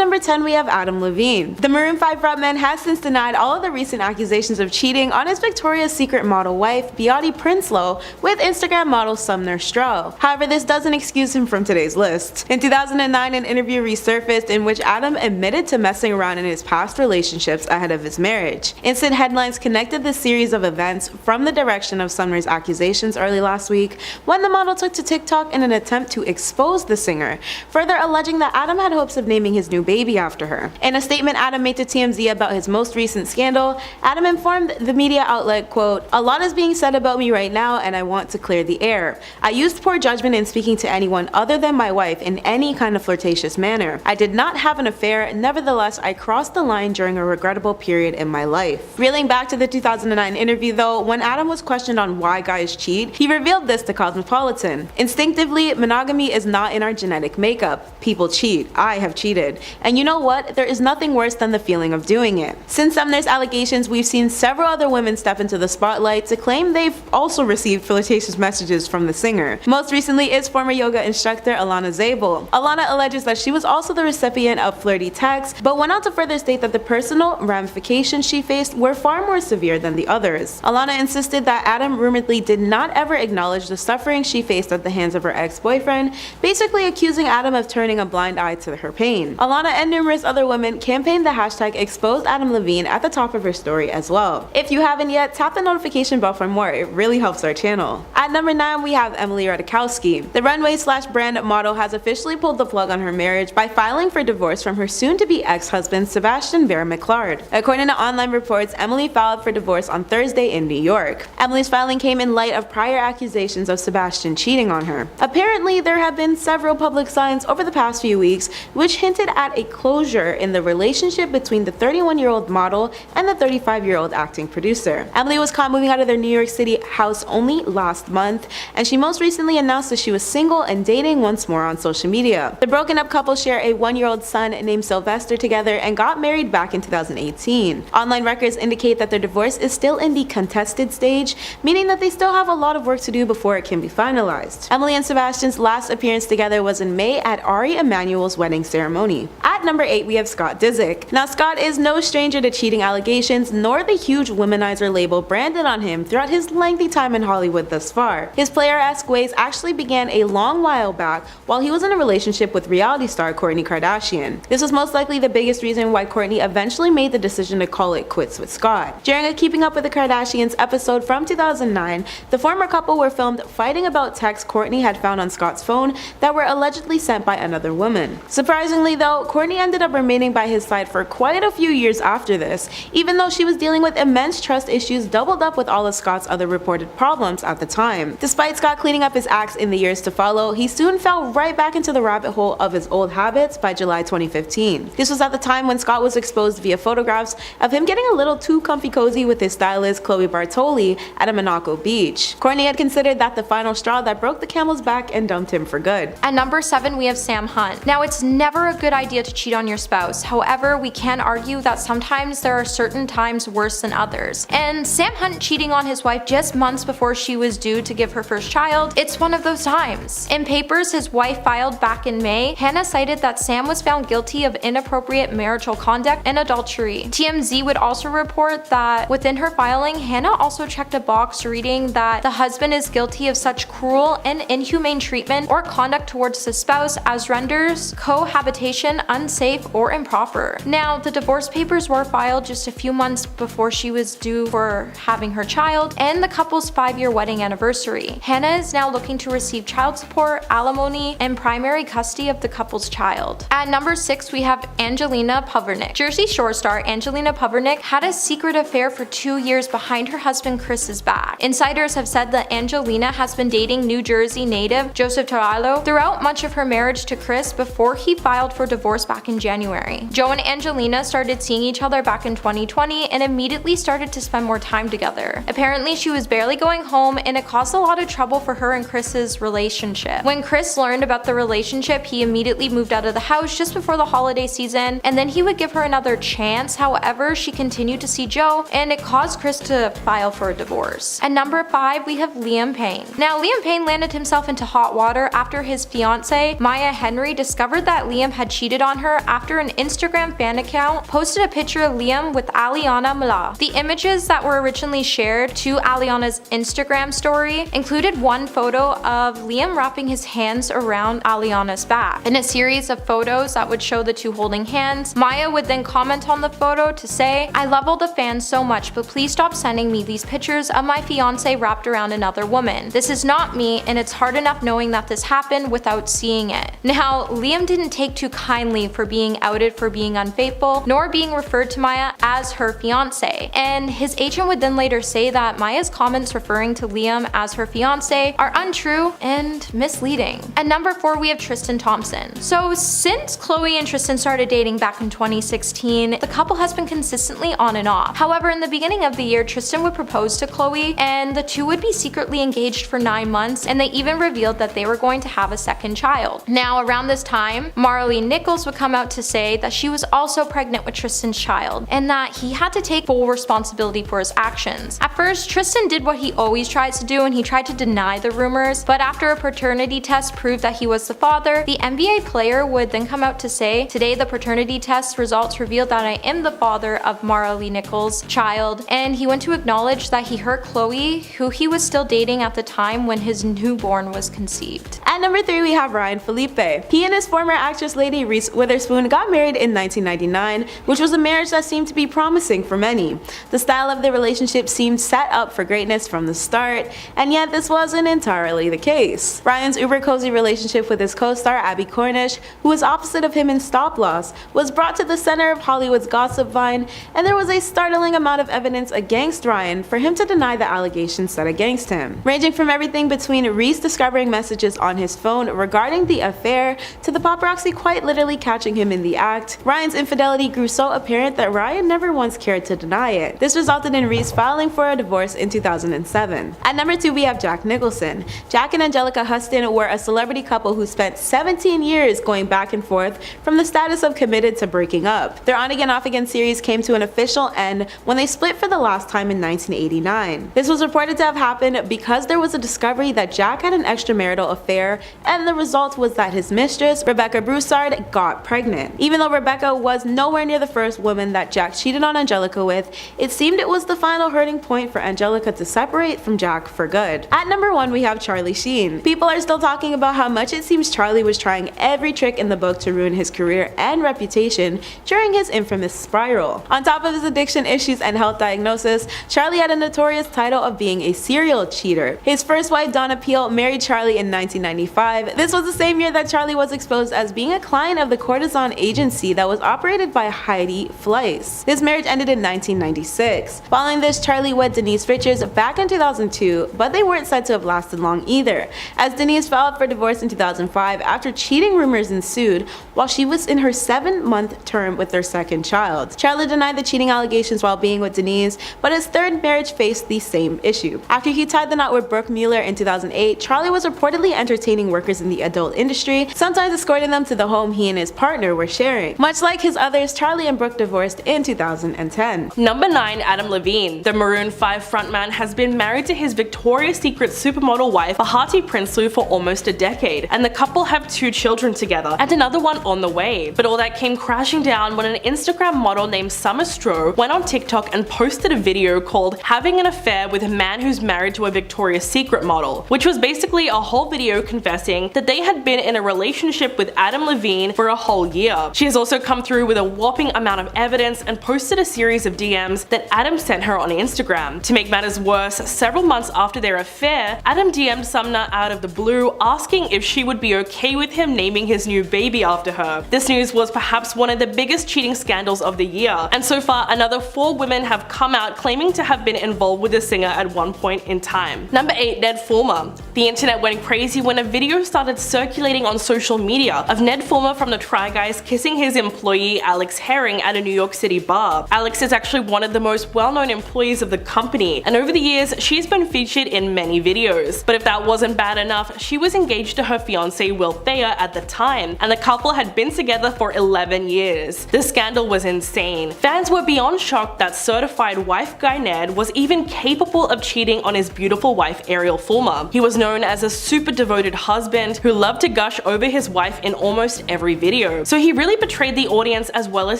number 10 we have Adam Levine. The Maroon 5 frontman has since denied all of the recent accusations of cheating on his Victoria's Secret model wife, Beate Prinsloo, with Instagram model Sumner Stroh. However, this doesn't excuse him from today's list. In 2009, an interview resurfaced in which Adam admitted to messing around in his past relationships ahead of his marriage. Instant headlines connected this series of events from the direction of Sumner's accusations early last week, when the model took to TikTok in an attempt to expose the singer, further alleging that Adam had hopes of naming his new baby after her. In a statement Adam made to TMZ about his most recent scandal, Adam informed the media outlet, quote, "A lot is being said about me right now and I want to clear the air. I used poor judgment in speaking to anyone other than my wife in any kind of flirtatious manner. I did not have an affair, nevertheless I crossed the line during a regrettable period in my life." Reeling back to the 2009 interview though, when Adam was questioned on why guys cheat, he revealed this to Cosmopolitan. "Instinctively, monogamy is not in our genetic makeup. People cheat. I have cheated. And you know what? There is nothing worse than the feeling of doing it." Since Sumner's allegations, we've seen several other women step into the spotlight to claim they've also received flirtatious messages from the singer. Most recently is former yoga instructor Alana Zabel. Alana alleges that she was also the recipient of flirty texts, but went on to further state that the personal ramifications she faced were far more severe than the others. Alana insisted that Adam rumoredly did not ever acknowledge the suffering she faced at the hands of her ex-boyfriend, basically accusing Adam of turning a blind eye to her pain. Alana and numerous other women campaigned the hashtag #ExposedAdamLevine at the top of her story as well. If you haven't yet, tap the notification bell for more, it really helps our channel. At number 9 we have Emily Ratajkowski. The runway/brand model has officially pulled the plug on her marriage by filing for divorce from her soon-to-be ex-husband Sebastian Bear McLeod. According to online reports, Emily filed for divorce on Thursday in New York. Emily's filing came in light of prior accusations of Sebastian cheating on her. Apparently, there have been several public signs over the past few weeks which hinted at a closure in the relationship between the 31-year-old model and the 35-year-old acting producer. Emily was caught moving out of their New York City house only last month, and she most recently announced that she was single and dating once more on social media. The broken up couple share a 1-year-old son named Sylvester together and got married back in 2018. Online records indicate that their divorce is still in the contested stage, meaning that they still have a lot of work to do before it can be finalized. Emily and Sebastian's last appearance together was in May at Ari Emanuel's wedding ceremony. At number 8 we have Scott Disick. Now Scott is no stranger to cheating allegations, nor the huge womanizer label branded on him throughout his lengthy time in Hollywood thus far. His player-esque ways actually began a long while back while he was in a relationship with reality star Kourtney Kardashian. This was most likely the biggest reason why Kourtney eventually made the decision to call it quits with Scott. During a Keeping Up with the Kardashians episode from 2009, the former couple were filmed fighting about texts Kourtney had found on Scott's phone that were allegedly sent by another woman. Surprisingly though, Kourtney ended up remaining by his side for quite a few years after this, even though she was dealing with immense trust issues doubled up with all of Scott's other reported problems at the time. Despite Scott cleaning up his acts in the years to follow, he soon fell right back into the rabbit hole of his old habits by July 2015. This was at the time when Scott was exposed via photographs of him getting a little too comfy cozy with his stylist Chloe Bartoli at a Monaco beach. Kourtney had considered that the final straw that broke the camel's back and dumped him for good. At number 7 we have Sam Hunt. Now it's never a good idea to cheat on your spouse, however we can argue that sometimes there are certain times worse than others. And Sam Hunt cheating on his wife just months before she was due to give her first child, it's one of those times. In papers his wife filed back in May, Hannah cited that Sam was found guilty of inappropriate marital conduct and adultery. TMZ would also report that within her filing, Hannah also checked a box reading that the husband is guilty of such cruel and inhumane treatment or conduct towards the spouse as renders cohabitation unsafe or improper. Now, the divorce papers were filed just a few months before she was due for having her child and the couple's 5-year wedding anniversary. Hannah is now looking to receive child support, alimony, and primary custody of the couple's child. At number 6 we have Angelina Purvernick. Jersey Shore star Angelina Purvernick had a secret affair for 2 years behind her husband Chris's back. Insiders have said that Angelina has been dating New Jersey native Joseph Derulo throughout much of her marriage to Chris before he filed for divorce back in January. Joe and Angelina started seeing each other back in 2020 and immediately started to spend more time together. Apparently she was barely going home and it caused a lot of trouble for her and Chris's relationship. When Chris learned about the relationship, he immediately moved out of the house just before the holiday season and then he would give her another chance. However, she continued to see Joe and it caused Chris to file for a divorce. At number 5 we have Liam Payne. Now Liam Payne landed himself into hot water after his fiancée Maya Henry discovered that Liam had cheated on her her after an Instagram fan account posted a picture of Liam with Aliana Mala. The images that were originally shared to Aliana's Instagram story included one photo of Liam wrapping his hands around Aliana's back. In a series of photos that would show the two holding hands, Maya would then comment on the photo to say, "I love all the fans so much, but please stop sending me these pictures of my fiance wrapped around another woman. This is not me, and it's hard enough knowing that this happened without seeing it." Now, Liam didn't take too kindly for being outed for being unfaithful, nor being referred to Maya as her fiance, and his agent would then later say that Maya's comments referring to Liam as her fiance are untrue and misleading. At number 4, we have Tristan Thompson. So since Khloe and Tristan started dating back in 2016, the couple has been consistently on and off. However, in the beginning of the year, Tristan would propose to Khloe, and the two would be secretly engaged for 9 months, and they even revealed that they were going to have a second child. Now, around this time, Marley Nichols would come out to say that she was also pregnant with Tristan's child, and that he had to take full responsibility for his actions. At first, Tristan did what he always tries to do, and he tried to deny the rumors, but after a paternity test proved that he was the father, the NBA player would then come out to say, "Today the paternity test results revealed that I am the father of Marley Nichols' child," and he went to acknowledge that he hurt Khloe, who he was still dating at the time when his newborn was conceived. At number 3, we have Ryan Phillippe. He and his former actress lady Reese Witherspoon got married in 1999, which was a marriage that seemed to be promising for many. The style of the relationship seemed set up for greatness from the start, and yet this wasn't entirely the case. Ryan's uber cozy relationship with his co-star Abby Cornish, who was opposite of him in Stop Loss, was brought to the center of Hollywood's gossip vine, and there was a startling amount of evidence against Ryan for him to deny the allegations set against him. Ranging from everything between Reese discovering messages on his phone regarding the affair to the paparazzi quite literally catching him in the act, Ryan's infidelity grew so apparent that Ryan never once cared to deny it. This resulted in Reese filing for a divorce in 2007. At number 2, we have Jack Nicholson. Jack and Angelica Huston were a celebrity couple who spent 17 years going back and forth from the status of committed to breaking up. Their on-again off-again series came to an official end when they split for the last time in 1989. This was reported to have happened because there was a discovery that Jack had an extramarital affair, and the result was that his mistress, Rebecca Broussard, got pregnant. Even though Rebecca was nowhere near the first woman that Jack cheated on Angelica with, it seemed it was the final hurting point for Angelica to separate from Jack for good. At number 1, we have Charlie Sheen. People are still talking about how much it seems Charlie was trying every trick in the book to ruin his career and reputation during his infamous spiral. On top of his addiction issues and health diagnosis, Charlie had a notorious title of being a serial cheater. His first wife, Donna Peel, married Charlie in 1995. This was the same year that Charlie was exposed as being a client of the courtesan agency that was operated by Heidi Fleiss. This marriage ended in 1996. Following this, Charlie wed Denise Richards back in 2002, but they weren't said to have lasted long either, as Denise filed for divorce in 2005 after cheating rumors ensued while she was in her 7-month term with their second child. Charlie denied the cheating allegations while being with Denise, but his third marriage faced the same issue. After he tied the knot with Brooke Mueller in 2008, Charlie was reportedly entertaining workers in the adult industry, sometimes escorting them to the home he and his partner were sharing. Much like his others, Charlie and Brooke divorced in 2010. Number 9, Adam Levine. The Maroon 5 frontman has been married to his Victoria's Secret supermodel wife Bahati Prinsloo for almost a decade, and the couple have 2 children together, and another one on the way. But all that came crashing down when an Instagram model named Summer Stroh went on TikTok and posted a video called "Having an Affair with a Man Who's Married to a Victoria's Secret Model," which was basically a whole video confessing that they had been in a relationship with Adam Levine for a whole year. She has also come through with a whopping amount of evidence and posted a series of DMs that Adam sent her on Instagram. To make matters worse, several months after their affair, Adam DM'd Sumner out of the blue asking if she would be okay with him naming his new baby after her. This news was perhaps one of the biggest cheating scandals of the year, and so far another 4 women have come out claiming to have been involved with the singer at one point in time. Number 8, Ned Fulmer. The internet went crazy when a video started circulating on social media of Ned Fulmer from the Try Guys kissing his employee Alex Herring at a New York City bar. Alex is actually one of the most well-known employees of the company, and over the years she's been featured in many videos. But if that wasn't bad enough, she was engaged to her fiance Will Thayer at the time, and the couple had been together for 11 years. The scandal was insane. Fans were beyond shocked that certified wife guy Ned was even capable of cheating on his beautiful wife Ariel Fulmer. He was known as a super devoted husband who loved to gush over his wife in almost every video. show, so he really betrayed the audience as well as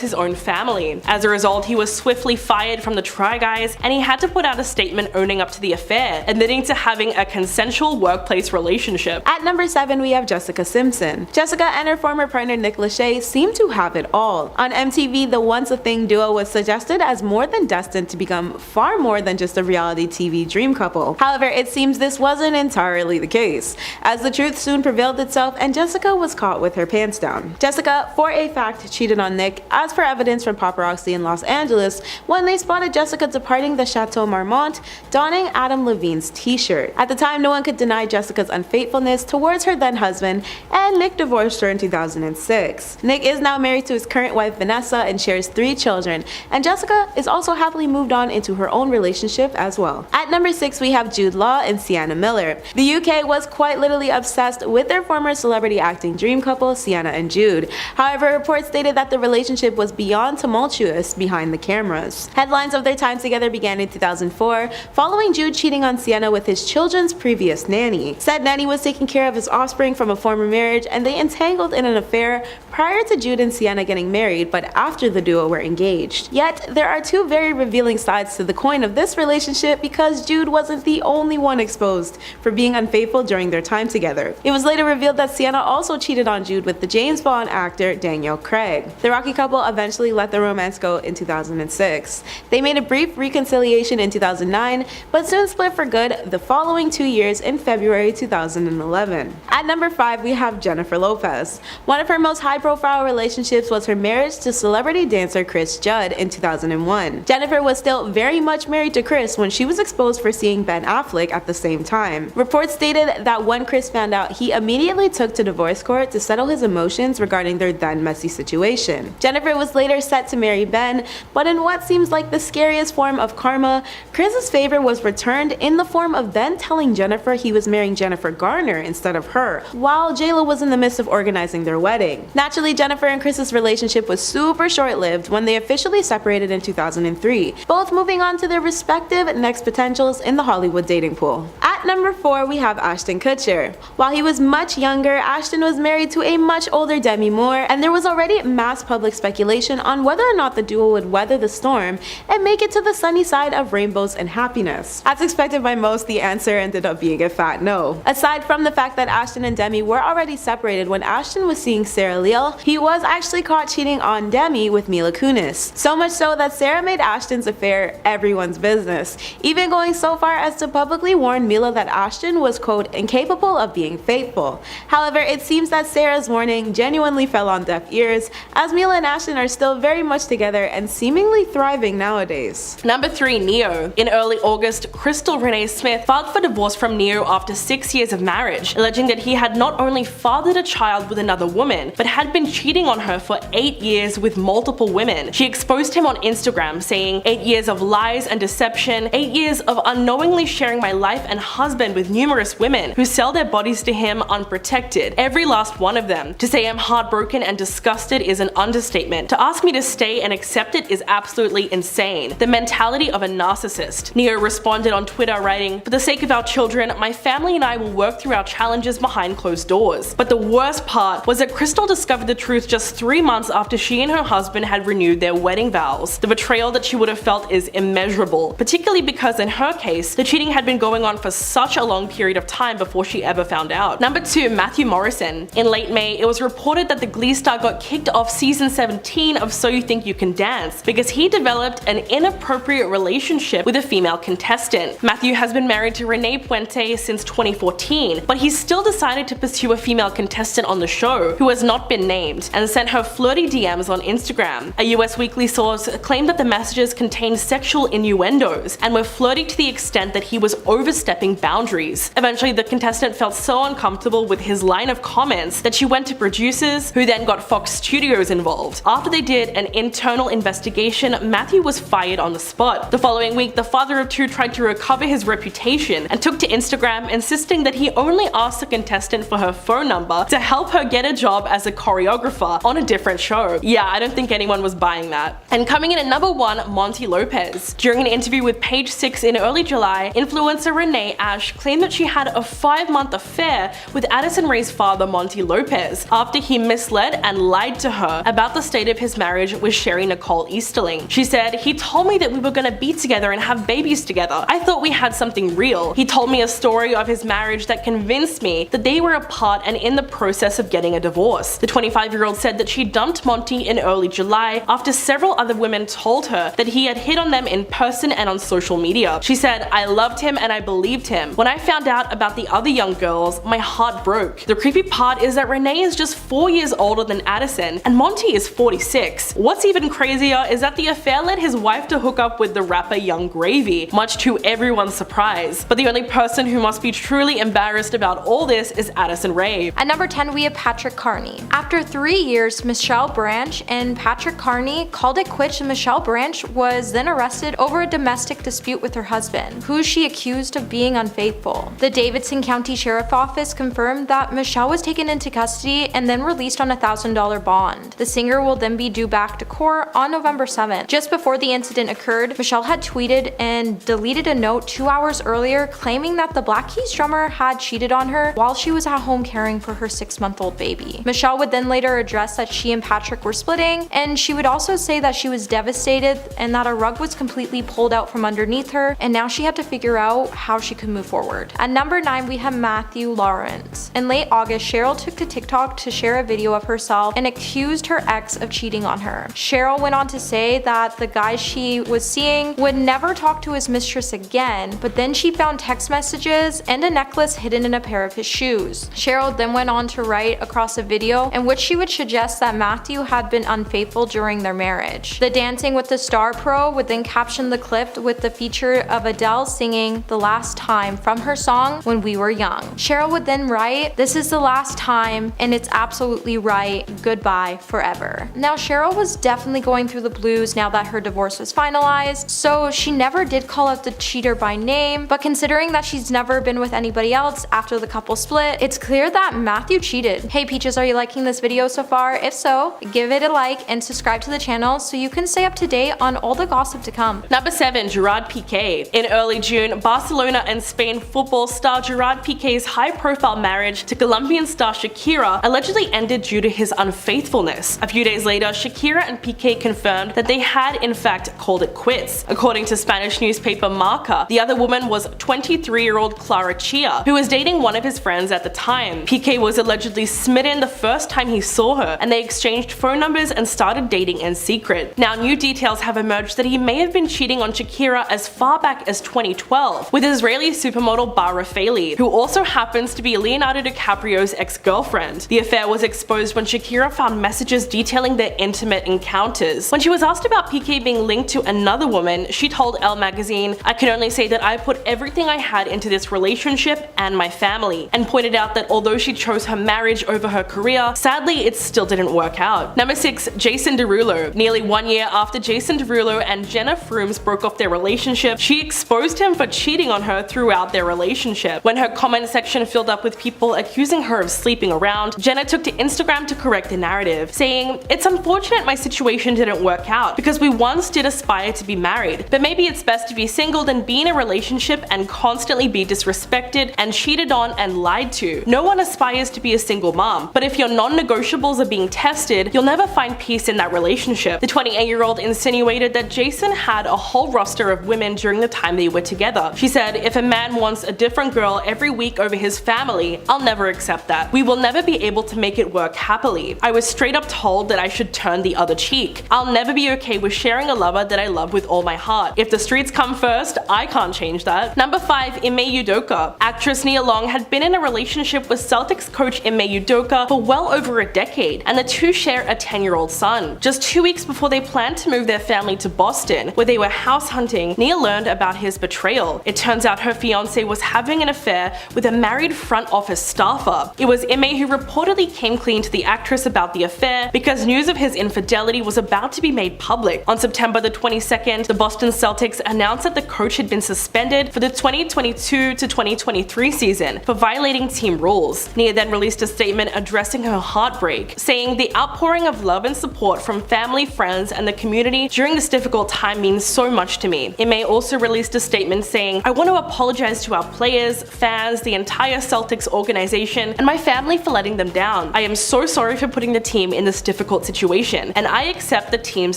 his own family. As a result, he was swiftly fired from the Try Guys, and he had to put out a statement owning up to the affair, admitting to having a consensual workplace relationship. At number 7, we have Jessica Simpson. Jessica and her former partner Nick Lachey seem to have it all. On MTV, the Once a Thing duo was suggested as more than destined to become far more than just a reality TV dream couple. However, it seems this wasn't entirely the case, as the truth soon prevailed itself and Jessica was caught with her pants down. Jessica, for a fact, cheated on Nick, as per evidence from paparazzi in Los Angeles when they spotted Jessica departing the Chateau Marmont donning Adam Levine's t-shirt. At the time, no one could deny Jessica's unfaithfulness towards her then husband, and Nick divorced her in 2006. Nick is now married to his current wife Vanessa and shares 3 children, and Jessica is also happily moved on into her own relationship as well. At number 6, we have Jude Law and Sienna Miller. The UK was quite literally obsessed with their former celebrity acting dream couple Sienna and Jude. However, reports stated that the relationship was beyond tumultuous behind the cameras. Headlines of their time together began in 2004, following Jude cheating on Sienna with his children's previous nanny. Said nanny was taking care of his offspring from a former marriage, and they entangled in an affair prior to Jude and Sienna getting married, but after the duo were engaged. Yet, there are 2 very revealing sides to the coin of this relationship, because Jude wasn't the only one exposed for being unfaithful during their time together. It was later revealed that Sienna also cheated on Jude with the James Bond actor Daniel Craig. The rocky couple eventually let the romance go in 2006. They made a brief reconciliation in 2009, but soon split for good the following 2 years in February 2011. At number 5, we have Jennifer Lopez. One of her most high-profile relationships was her marriage to celebrity dancer Chris Judd in 2001. Jennifer was still very much married to Chris when she was exposed for seeing Ben Affleck at the same time. Reports stated that when Chris found out, he immediately took to divorce court to settle his emotions regarding their then messy situation. Jennifer was later set to marry Ben, but in what seems like the scariest form of karma, Chris's favor was returned in the form of Ben telling Jennifer he was marrying Jennifer Garner instead of her, while JLo was in the midst of organizing their wedding. Naturally, Jennifer and Chris's relationship was super short-lived when they officially separated in 2003, both moving on to their respective next potentials in the Hollywood dating pool. At number 4, we have Ashton Kutcher. While he was much younger, Ashton was married to a much older Demi Moore, and there was already mass public speculation on whether or not the duo would weather the storm and make it to the sunny side of rainbows and happiness. As expected by most, the answer ended up being a fat no. Aside from the fact that Ashton and Demi were already separated when Ashton was seeing Sarah Leal, he was actually caught cheating on Demi with Mila Kunis. So much so that Sarah made Ashton's affair everyone's business, even going so far as to publicly warn Mila that Ashton was, quote, incapable of being faithful. However, it seems that Sarah's warning genuinely fell on deaf ears, as Mila and Ashton are still very much together and seemingly thriving nowadays. Number 3, Neo. In early August, Crystal Renee Smith filed for divorce from Neo after 6 years of marriage, alleging that he had not only fathered a child with another woman, but had been cheating on her for 8 years with multiple women. She exposed him on Instagram, saying, 8 years of lies and deception, 8 years of unknowingly sharing my life and husband with numerous women who sell their bodies to him unprotected, every last one of them. To say I'm heartbroken and disgusted is an understatement. To ask me to stay and accept it is absolutely insane. The mentality of a narcissist. Neo responded on Twitter writing, for the sake of our children, my family and I will work through our challenges behind closed doors. But the worst part was that Crystal discovered the truth just 3 months after she and her husband had renewed their wedding vows. The betrayal that she would have felt is immeasurable, particularly because in her case, the cheating had been going on for such a long period of time before she ever found out. Number 2, Matthew Morrison. In late May, it was reported that the Glee star got kicked off season 17 of So You Think You Can Dance because he developed an inappropriate relationship with a female contestant. Matthew has been married to Renee Puente since 2014, but he's still decided to pursue a female contestant on the show, who has not been named, and sent her flirty DMs on Instagram. A US weekly source claimed that the messages contained sexual innuendos and were flirty to the extent that he was overstepping boundaries. Eventually, the contestant felt so uncomfortable with his line of comments that she went to producers, who then got Fox Studios involved. After they did an internal investigation, Matthew was fired on the spot. The following week, the father of 2 tried to recover his reputation and took to Instagram, insisting that he only asked the contestant for her phone number to help her get a job as a choreographer on a different show. Yeah, I don't think anyone was buying that. And coming in at number 1, Monty Lopez. During an interview with Page 6 in early July, influencer Renee Ash claimed that she had a 5-month affair with Addison Rae's father Monty Lopez after he misled and lied to her about the state of his marriage with Sherry Nicole Easterling. She said, "He told me that we were gonna be together and have babies together. I thought we had something real. He told me a story of his marriage that convinced me that they were apart and in the process of getting a divorce." The 25-year-old said that she dumped Monty in early July after several other women told her that he had hit on them in person and on social media. She said, "I loved him and I believed him. When I found out about the other young girls, my heart broke. The creepy part is that Renee is just 4 years older than Addison and Monty is 46. What's even crazier is that the affair led his wife to hook up with the rapper Young Gravy, much to everyone's surprise. But the only person who must be truly embarrassed about all this is Addison Rae. At number 10, we have Patrick Carney. After 3 years, Michelle Branch and Patrick Carney called it quits, and Michelle Branch was then arrested over a domestic dispute with her husband, who she accused of being unfaithful. The Davidson County Sheriff's Office confirmed that Michelle was taken into custody and then released on a $1,000 bond. The singer will then be due back to court on November 7th. Just before the incident occurred, Michelle had tweeted and deleted a note 2 hours earlier claiming that the Black Keys drummer had cheated on her while she was at home caring for her 6-month-old baby. Michelle would then later address that she and Patrick were splitting, and she would also say that she was devastated and that a rug was completely pulled out from underneath her, and now she had to figure out how she could move forward. At number 9, we have Matthew Lawrence. In late August, Cheryl took to TikTok to share a video of herself and accused her ex of cheating on her. Cheryl went on to say that the guy she was seeing would never talk to his mistress again, but then she found text messages and a necklace hidden in a pair of his shoes. Cheryl then went on to write across a video in which she would suggest that Matthew had been unfaithful during their marriage. The Dancing with the Star pro would then caption the clip with the feature of Adele singing "The Last Time" from her song "When We Were Young." Cheryl would then write, "This is the last time and it's absolutely right, goodbye forever." Now Cheryl was definitely going through the blues now that her divorce was finalized, so she never did call out the cheater by name, but considering that she's never been with anybody else after the couple split, it's clear that Matthew cheated. Hey Peaches, are you liking this video so far? If so, give it a like and subscribe to the channel so you can stay up to date on all the gossip to come. Number 7, Gerard Piqué. In early June, Barcelona and Spain football star Gerard Piqué's high-profile marriage to Colombian star Shakira allegedly ended due to his unfaithfulness. A few days later, Shakira and Piqué confirmed that they had in fact called it quits. According to Spanish newspaper Marca, the other woman was 23-year-old Clara Chia, who was dating one of his friends at the time. Piqué was allegedly smitten the first time he saw her, and they exchanged phone numbers and started dating in secret. Now, new details have emerged that he may have been cheating on Shakira as far back as 2012 with Israeli supermodel Bar Refaeli, who also happens to be Leonardo DiCaprio's ex-girlfriend. The affair was exposed when Shakira found messages detailing their intimate encounters. When she was asked about Piqué being linked to another woman, she told Elle magazine, "I can only say that I put everything I had into this relationship and my family," and pointed out that although she chose her marriage over her career, sadly it still didn't work out. Number 6, Jason Derulo. Nearly 1 year after Jason Derulo and Jenna Frooms broke off their relationship, she exposed him for cheating on her throughout their relationship. When her comment section filled up with people accusing her of sleeping around, Jenna took to Instagram to correct the narrative, saying, "It's unfortunate my situation didn't work out because we once did aspire to be married, but maybe it's best to be single than be in a relationship and constantly be disrespected and cheated on and lied to. No one aspires to be a single mom, but if your non-negotiables are being tested, you'll never find peace in that relationship." The 28-year-old insinuated that Jason had a whole roster of women during the time they were together. She said, "If a man wants a different girl every week over his family, I'll never accept that. We will never be able to make it work happily. I was straight up told that I should turn the other cheek. I'll never be okay with sharing a lover that I love with all my heart. If the streets come first, I can't change that." Number 5, Ime Udoka. Actress Nia Long had been in a relationship with Celtics coach Ime Udoka for well over a decade, and the two share a 10-year-old son. Just 2 weeks before they planned to move their family to Boston, where they were house hunting, Nia learned about his betrayal. It turns out her fiance was having an affair with a married front office staffer. It was Ime who reportedly came clean to the actress about the affair because news of his infidelity was about to be made public. On September the 22nd, the Boston Celtics announced that the coach had been suspended for the 2022 to 2023 season for violating team rules. Nia then released a statement addressing her heartbreak, saying, "The outpouring of love and support from family, friends, and the community during this difficult time means so much to me." Ime also released a statement saying, "I want to apologize apologize to our players, fans, the entire Celtics organization, and my family for letting them down. I am so sorry for putting the team in this difficult situation, and I accept the team's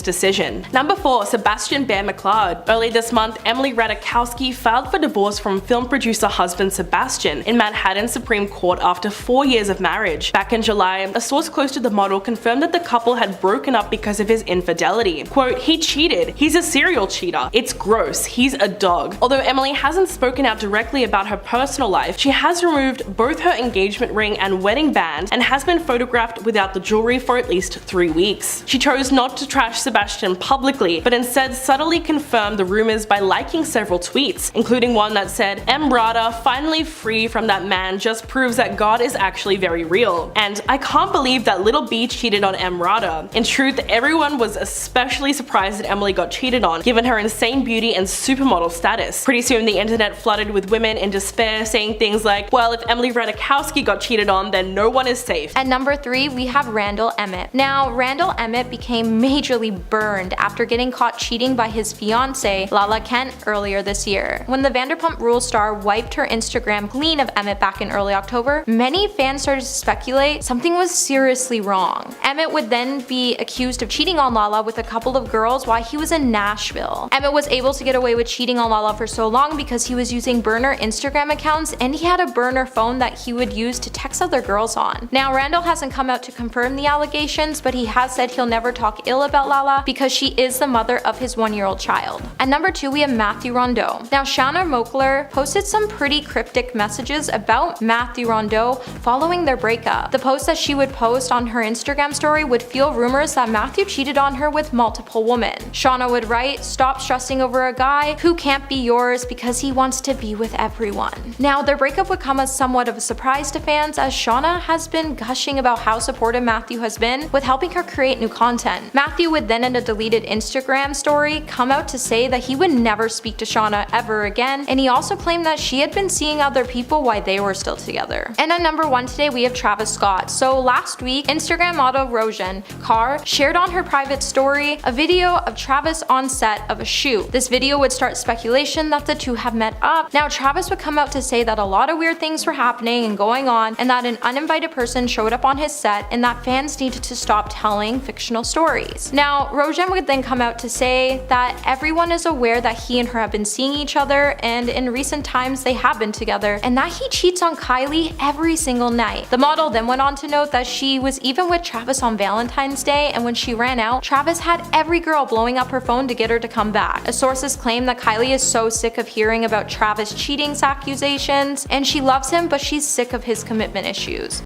decision. Number 4. Sebastian Bear McLeod. Early this month, Emily Ratajkowski filed for divorce from film producer husband Sebastian in Manhattan Supreme Court after 4 years of marriage. Back in July, a source close to the model confirmed that the couple had broken up because of his infidelity. Quote, "He cheated. He's a serial cheater. It's gross. He's a dog." Although Emily hasn't spoken out directly about her personal life, she has removed both her engagement ring and wedding band and has been photographed without the jewelry for at least 3 weeks. She chose not to trash Sebastian publicly, but instead subtly confirmed the rumors by liking several tweets, including one that said, "Emrata, finally free from that man, just proves that God is actually very real." And "I can't believe that little B cheated on Emrata." In truth, everyone was especially surprised that Emily got cheated on, given her insane beauty and supermodel status. Pretty soon the internet flooded with women in despair saying things like, well, if Emily Ratajkowski got cheated on, then no one is safe. At number 3, we have Randall Emmett. Now, Randall Emmett became majorly burned after getting caught cheating by his fiancée, Lala Kent, earlier this year. When the Vanderpump Rules star wiped her Instagram clean of Emmett back in early October, many fans started to speculate something was seriously wrong. Emmett would then be accused of cheating on Lala with a couple of girls while he was in Nashville. Emmett was able to get away with cheating on Lala for so long because he was using burner Instagram accounts and he had a burner phone that he would use to text other girls on. Now, Randall hasn't come out to confirm the allegations, but he has said he'll never talk ill about Lala because she is the mother of his 1-year-old child. At number 2, we have Matthew Rondeau. Now, Shauna Moakler posted some pretty cryptic messages about Matthew Rondeau following their breakup. The post that she would post on her Instagram story would fuel rumors that Matthew cheated on her with multiple women. Shauna would write, "Stop stressing over a guy who can't be yours because he wants to be with everyone." Now, their breakup would come as somewhat of a surprise to fans, as Shauna has been gushing about how supportive Matthew has been with helping her create new content. Matthew would then, in a deleted Instagram story, come out to say that he would never speak to Shauna ever again, and he also claimed that she had been seeing other people while they were still together. And at number 1 today, we have Travis Scott. So last week, Instagram model Rojan Carr shared on her private story a video of Travis on set of a shoot. This video would start speculation that the two have met up. Now, Travis would come out to say that a lot of weird things were happening and going on, and that an uninvited person showed up on his set, and that fans needed to stop telling fictional stories. Now, Rojan would then come out to say that everyone is aware that he and her have been seeing each other, and in recent times they have been together, and that he cheats on Kylie every single night. The model then went on to note that she was even with Travis on Valentine's Day, and when she ran out, Travis had every girl blowing up her phone to get her to come back. Sources claim that Kylie is so sick of hearing about Travis cheating accusations, and she loves him, but she's sick of his commitment issues.